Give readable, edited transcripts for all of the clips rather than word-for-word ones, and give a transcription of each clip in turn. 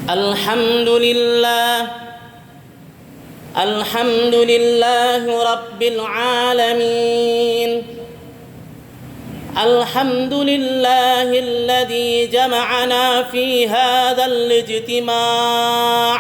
Alhamdulillah, alhamdulillahi rabbil alamin. Alhamdulillahi alladhi jama'ana fi hadzal ijtima'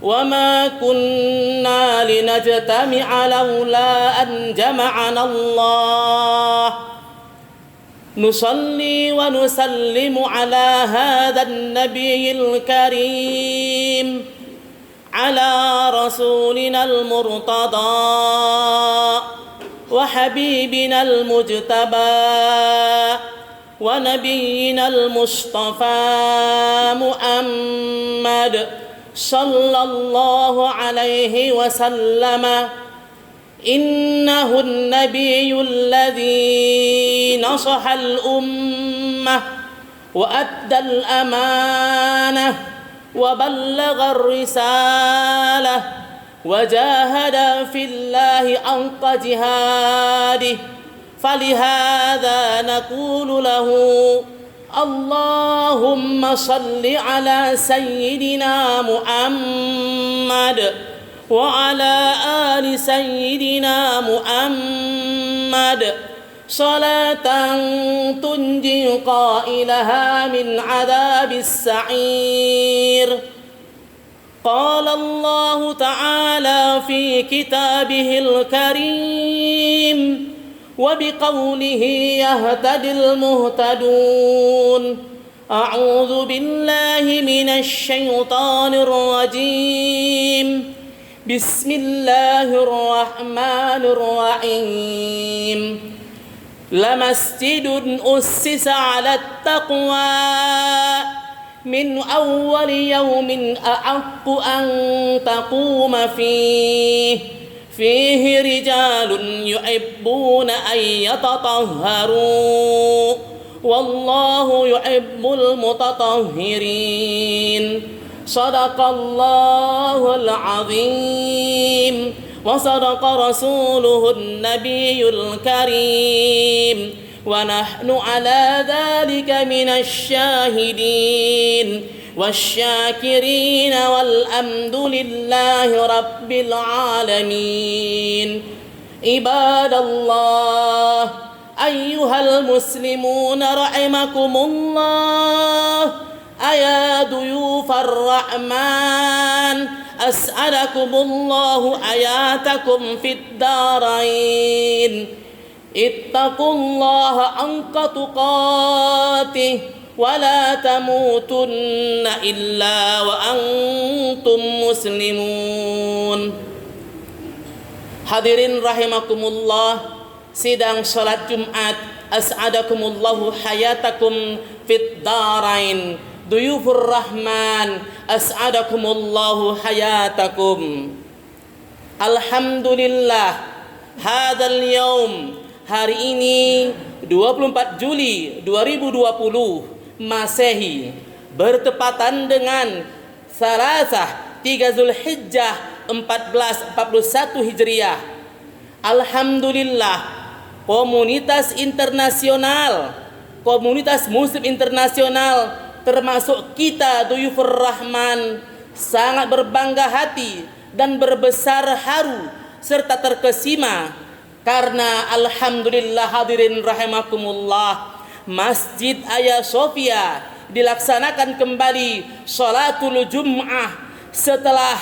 wa ma kunna linajtami'a lawla an jama'ana Allah. نصلي ونسلم على هذا النبي الكريم على رسولنا المرتضى وحبيبنا المجتبى ونبينا المصطفى محمد صلى الله عليه وسلم. إنه النبي الذي نصح الأمة وأدى الأمانة وبلغ الرسالة وجاهد في الله حق جهاده، فلهذا نقول له اللهم صل على سيدنا محمد وعلى آل سيدنا محمد صلاة تنجي قائلها من عذاب السعير. قال الله تعالى في كتابه الكريم وبقوله يهتدي المهتدون. أعوذ بالله من الشيطان الرجيم. بسم الله الرحمن الرحيم. لمسجد أسس على التقوى من أول يوم أحق أن تقوم فيه رجال يحبون أن يتطهروا والله يحب المتطهرين. صدق الله العظيم وصدق رسوله النبي الكريم ونحن على ذلك من الشاهدين والشاكرين والحمد لله رب العالمين. عباد الله أيها المسلمون رحمكم الله، أيا ضيوف الرحمن أسعدكم الله حياتكم في الدارين. اتقوا الله حق تقاته ولا تموتن إلا وأنتم مسلمون. Hadirin rahimakumullah, sidang salat Jumat as'adakumullahu hayatakum fid darain. Duyufur Rahman as'adakumullahu hayatakum. Alhamdulillah, hadzal yaum, hari ini 24 Juli 2020 Masehi, bertepatan dengan Salasah 3 Zulhijjah 1441 Hijriah. Alhamdulillah, komunitas internasional, komunitas muslim internasional termasuk kita Duyufur Rahman sangat berbangga hati dan berbesar haru serta terkesima karena alhamdulillah hadirin rahimakumullah, Masjid Hagia Sophia dilaksanakan kembali sholatul Jum'ah setelah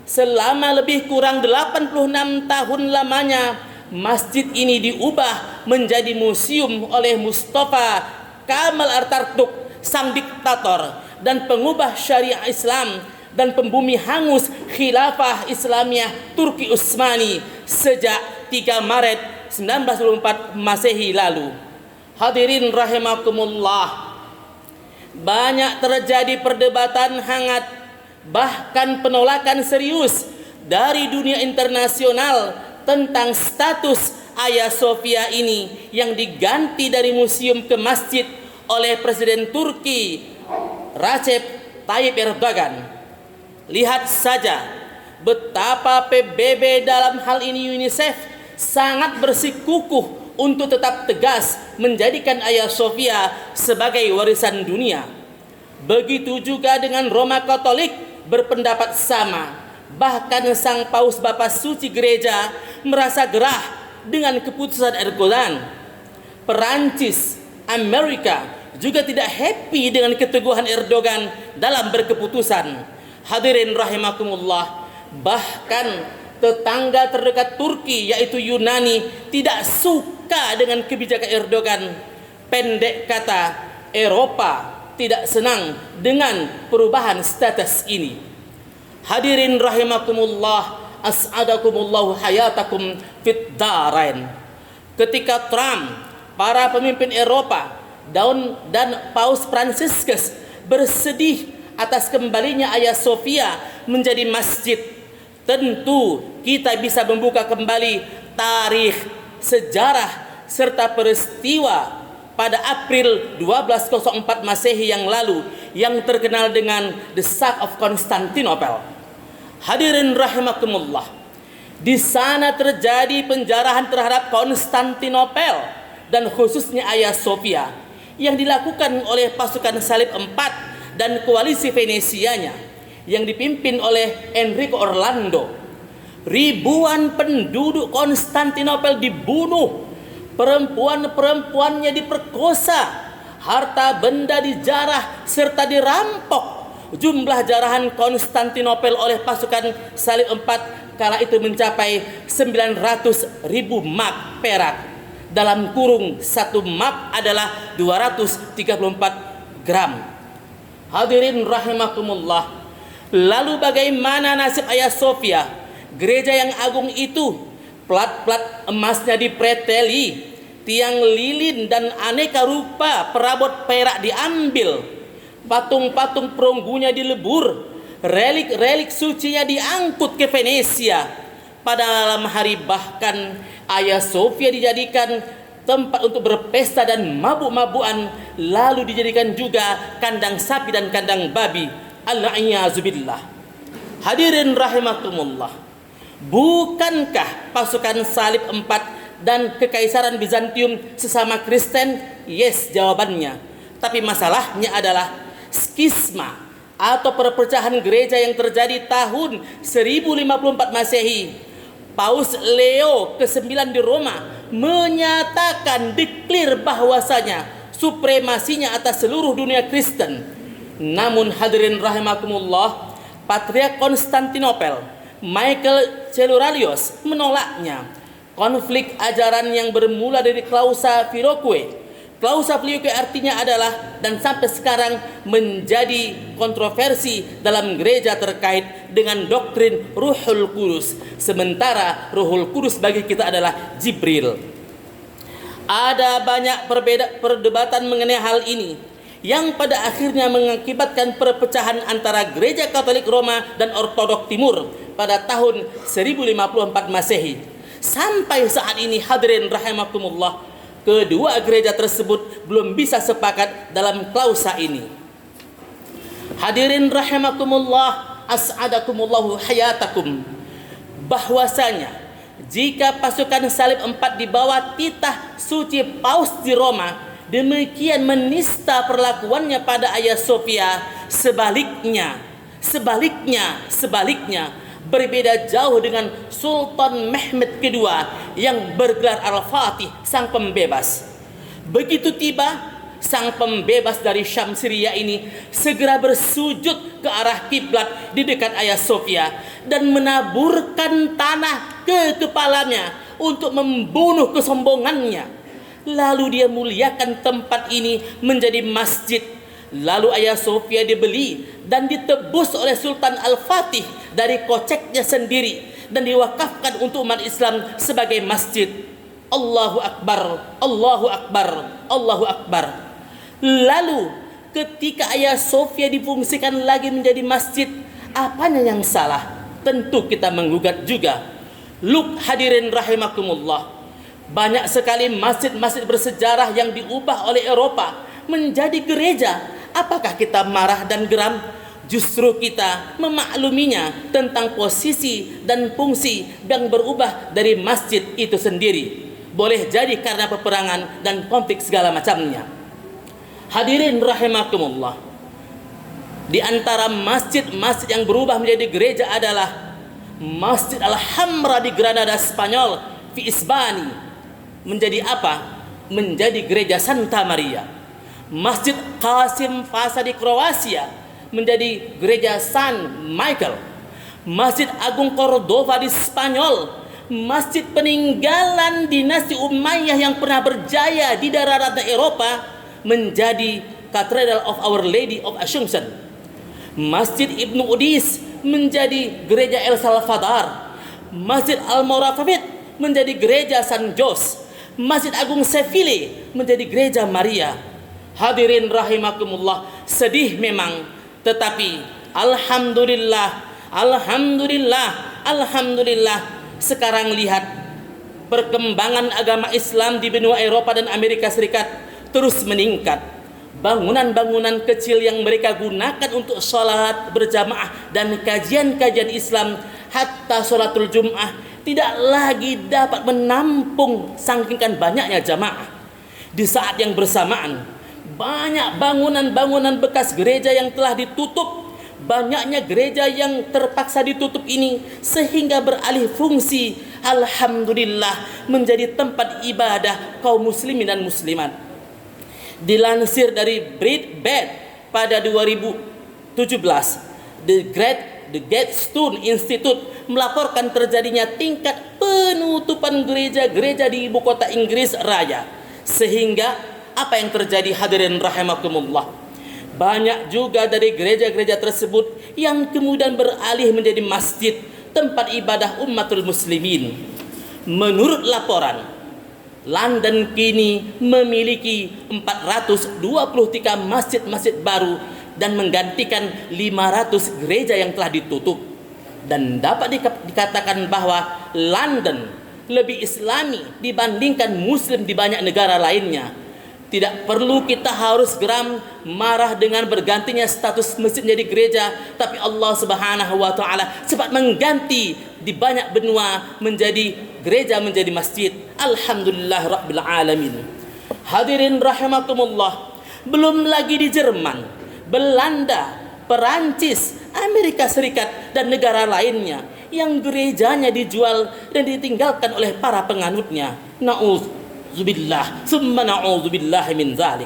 selama lebih kurang 86 tahun lamanya. Masjid ini diubah menjadi museum oleh Mustafa Kamal Atatürk, sang diktator dan pengubah syariah Islam dan pembumi hangus khilafah Islamiyah Turki Utsmani sejak 3 Maret 1924 Masehi lalu. Hadirin rahimakumullah, banyak terjadi perdebatan hangat, bahkan penolakan serius dari dunia internasional tentang status Hagia Sophia ini yang diganti dari museum ke masjid oleh Presiden Turki Recep Tayyip Erdogan. Lihat saja betapa PBB, dalam hal ini UNICEF, sangat bersikukuh untuk tetap tegas menjadikan Hagia Sophia sebagai warisan dunia. Begitu juga dengan Roma Katolik berpendapat sama. Bahkan sang Paus Bapa Suci Gereja merasa gerah dengan keputusan Erdogan. Perancis, Amerika juga tidak happy dengan keteguhan Erdogan dalam berkeputusan. Hadirin rahimakumullah, bahkan tetangga terdekat Turki yaitu Yunani tidak suka dengan kebijakan Erdogan. Pendek kata, Eropa tidak senang dengan perubahan status ini. Hadirin rahimakumullah, as'adakumullahu hayatakum fid darain. Ketika Trump, para pemimpin Eropa dan Paus Fransiskus bersedih atas kembalinya Hagia Sophia menjadi masjid, tentu kita bisa membuka kembali tarikh, sejarah serta peristiwa pada April 1204 Masehi yang lalu yang terkenal dengan The Sack of Constantinople. Hadirin rahimakumullah, di sana terjadi penjarahan terhadap Konstantinopel dan khususnya Hagia Sophia yang dilakukan oleh pasukan Salib IV dan koalisi Venesianya yang dipimpin oleh Enrico Orlando. Ribuan penduduk Konstantinopel dibunuh, perempuan-perempuannya diperkosa, harta benda dijarah serta dirampok. Jumlah jarahan Konstantinopel oleh pasukan Salib IV kala itu mencapai 900.000 mark perak. Dalam kurung satu mark adalah 234 gram. Hadirin rahimakumullah, lalu bagaimana nasib Hagia Sophia? Gereja yang agung itu, plat-plat emasnya dipreteli, tiang lilin dan aneka rupa perabot perak diambil, patung-patung perunggunya dilebur, relik-relik sucinya diangkut ke Venesia. Pada malam hari bahkan Hagia Sophia dijadikan tempat untuk berpesta dan mabuk-mabukan, lalu dijadikan juga kandang sapi dan kandang babi. Al-a'yazubillah. Hadirin rahimakumullah, bukankah pasukan Salib IV dan Kekaisaran Bizantium sesama Kristen? Yes, jawabannya. Tapi masalahnya adalah skisma atau perpecahan gereja yang terjadi tahun 1054 Masehi. Paus Leo ke-9 di Roma menyatakan, declare bahwasanya supremasinya atas seluruh dunia Kristen. Namun hadirin rahimakumullah, Patriark Konstantinopel Michael Cerulalius menolaknya. Konflik ajaran yang bermula dari Clausa Filioque. Clausa Filioque artinya adalah dan sampai sekarang menjadi kontroversi dalam gereja terkait dengan doktrin Ruhul Kudus. Sementara Ruhul Kudus bagi kita adalah Jibril. Ada banyak perdebatan mengenai hal ini yang pada akhirnya mengakibatkan perpecahan antara Gereja Katolik Roma dan Ortodok Timur pada tahun 1054 Masehi. Sampai saat ini hadirin rahimakumullah, kedua gereja tersebut belum bisa sepakat dalam klausa ini. Hadirin rahimakumullah, as'adakumullahu hayatakum, bahwasanya jika pasukan Salib IV di bawah titah suci Paus di Roma demikian menista perlakuannya pada Hagia Sophia, sebaliknya berbeda jauh dengan Sultan Mehmed II yang bergelar Al-Fatih, sang pembebas. Begitu tiba, sang pembebas dari Syam Syria ini segera bersujud ke arah kiblat di dekat Hagia Sophia dan menaburkan tanah ke kepalanya untuk membunuh kesombongannya. Lalu dia muliakan tempat ini menjadi masjid. Lalu Hagia Sophia dibeli dan ditebus oleh Sultan Al-Fatih dari koceknya sendiri dan diwakafkan untuk umat Islam sebagai masjid. Allahu Akbar, Allahu Akbar, Allahu Akbar. Lalu ketika Hagia Sophia difungsikan lagi menjadi masjid, apanya yang salah? Tentu kita menggugat juga. Look hadirin rahimakumullah, banyak sekali masjid-masjid bersejarah yang diubah oleh Eropa menjadi gereja. Apakah kita marah dan geram? Justru kita memakluminya tentang posisi dan fungsi yang berubah dari masjid itu sendiri. Boleh jadi karena peperangan dan konflik segala macamnya. Hadirin rahimakumullah, Di antara masjid-masjid yang berubah menjadi gereja adalah Masjid Alhambra di Granada, Spanyol, di Isbani. Menjadi apa? Menjadi gereja Santa Maria. Masjid Qasim Pasha di Kroasia menjadi gereja San Michael. Masjid Agung Cordova di Spanyol, masjid peninggalan dinasti Umayyah yang pernah berjaya di daerah Eropa, menjadi Cathedral of Our Lady of Assumption. Masjid Ibnu Udis menjadi gereja El Salvador. Masjid Al-Murafafid menjadi gereja San Jos. Masjid Agung Seville menjadi gereja Maria. Hadirin rahimakumullah, sedih memang, tetapi alhamdulillah sekarang lihat perkembangan agama Islam di benua Eropa dan Amerika Serikat terus meningkat. Bangunan-bangunan kecil yang mereka gunakan untuk sholat berjamaah dan kajian-kajian Islam, hatta sholatul Jum'ah, tidak lagi dapat menampung saking banyaknya jamaah. Di saat yang bersamaan, banyak bangunan-bangunan bekas gereja yang telah ditutup. Banyaknya gereja yang terpaksa ditutup ini sehingga beralih fungsi, alhamdulillah, menjadi tempat ibadah kaum muslimin dan muslimat. Dilansir dari Breitbart pada 2017, The Gladstone Institute melaporkan terjadinya tingkat penutupan gereja-gereja di ibu kota Inggris Raya. Sehingga apa yang terjadi, hadirin rahimakumullah? Banyak juga dari gereja-gereja tersebut yang kemudian beralih menjadi masjid, tempat ibadah umatul muslimin. Menurut laporan, London kini memiliki 423 masjid-masjid baru dan menggantikan 500 gereja yang telah ditutup. Dan dapat dikatakan bahwa London lebih islami dibandingkan muslim di banyak negara lainnya. Tidak perlu kita harus geram marah dengan bergantinya status masjid menjadi gereja, tapi Allah Subhanahu wa taala cepat mengganti di banyak benua menjadi gereja, menjadi masjid. Alhamdulillah rabbil alamin. Hadirin rahimakumullah, belum lagi di Jerman, Belanda, Perancis, Amerika Serikat dan negara lainnya yang gerejanya dijual dan ditinggalkan oleh para penganutnya. Na'udzubillah, summa na'udzubillah min zalik.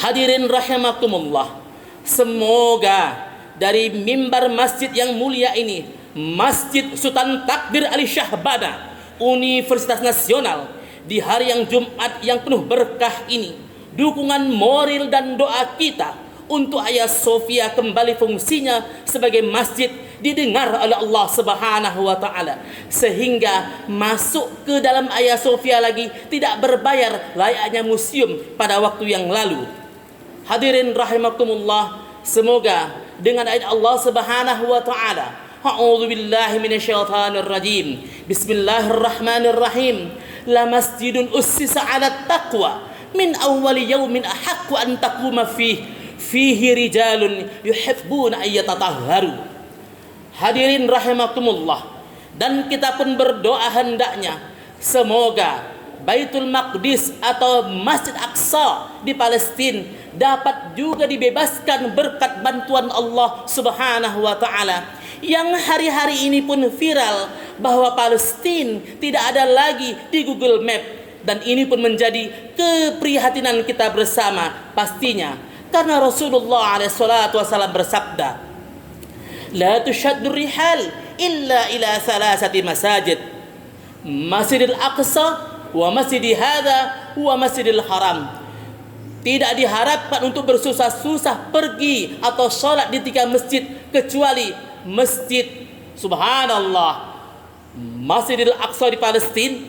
Hadirin rahimakumullah, semoga dari mimbar masjid yang mulia ini, Masjid Sultan Takdir Ali Shahbana, Universitas Nasional, di hari yang Jumat yang penuh berkah ini, dukungan moral dan doa kita untuk Hagia Sophia kembali fungsinya sebagai masjid didengar oleh Allah Subhanahu wa taala, sehingga masuk ke dalam Hagia Sophia lagi tidak berbayar layaknya museum pada waktu yang lalu. Hadirin rahimakumullah, semoga dengan ayat Allah Subhanahu wa taala, a'udzu billahi minasyaitonir rajim, bismillahirrahmanirrahim, la masjidun ussisa 'ala taqwa min awwali yaumin ahaqqu an taquma fihi rijalun yuhibbuna ayyatatahharu. Hadirin rahimakumullah, dan kita pun berdoa hendaknya semoga Baitul Maqdis atau Masjid Aqsa di Palestina dapat juga dibebaskan berkat bantuan Allah Subhanahu wa taala, yang hari-hari ini pun viral bahwa Palestina tidak ada lagi di Google Map, dan ini pun menjadi keprihatinan kita bersama pastinya, karena Rasulullah SAW bersabda, la tushaddu rihal illa ila thalathati masajid, Masjidil Aqsa wa masjidi hadza wa masjidil haram. Tidak diharapkan untuk bersusah-susah pergi atau sholat di 3 masjid kecuali masjid, subhanallah, Masjidil Aqsa di Palestina,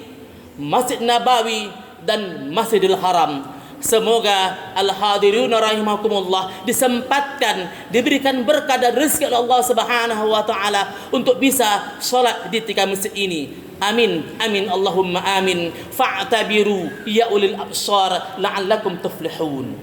Masjid Nabawi dan Masjidil Haram. Semoga al-hadirun rahimakumullah disempatkan, diberikan berkah dan rezeki oleh Allah Subhanahu wa taala untuk bisa sholat di 3 masjid ini. Amin, amin, Allahumma amin. Fa'tabiru ya ulil absar la'allakum tuflihun.